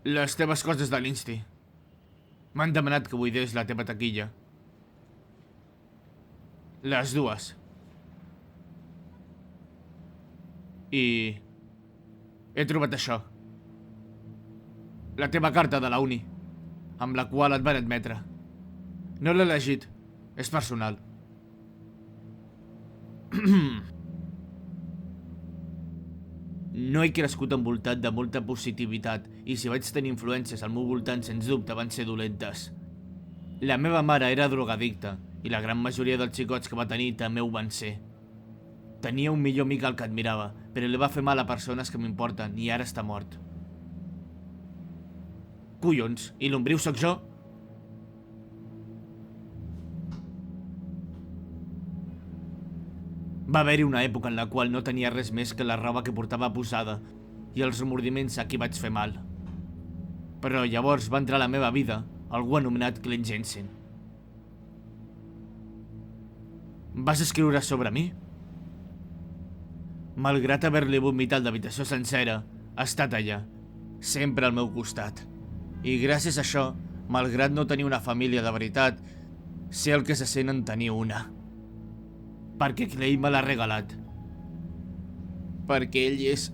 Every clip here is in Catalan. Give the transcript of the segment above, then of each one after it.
Les teves coses de l'Insti. M'han demanat que buidés la teva taquilla. Les dues. I... he trobat això. La teva carta de la uni, amb la qual et van admetre. No l'he llegit. És personal. No he crescut envoltat de molta positivitat i si vaig tenir influències al meu voltant sens dubte van ser dolentes. La meva mare era drogadicta i la gran majoria dels xicots que va tenir també ho van ser. Tenia un millor amic al que admirava, però li va fer mal a persones que m'importen i ara està mort. Collons, i l'ombriu sóc jo? Va haver-hi una època en la qual no tenia res més que la roba que portava posada i els remordiments a qui vaig fer mal. Però llavors va entrar a la meva vida algú anomenat Clint Jensen. Vas escriure sobre mi? Malgrat haver-li vomitat l'habitació sencera, ha estat allà, sempre al meu costat. I gràcies a això, malgrat no tenir una família de veritat, sé el que se sent en tenir una. Perquè Clay me l'ha regalat. Perquè ell és...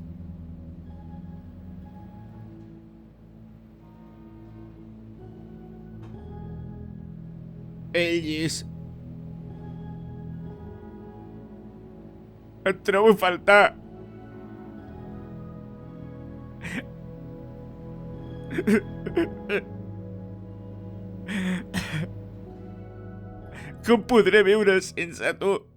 ell és... Et trobo a faltar. Com podré viure sense tu?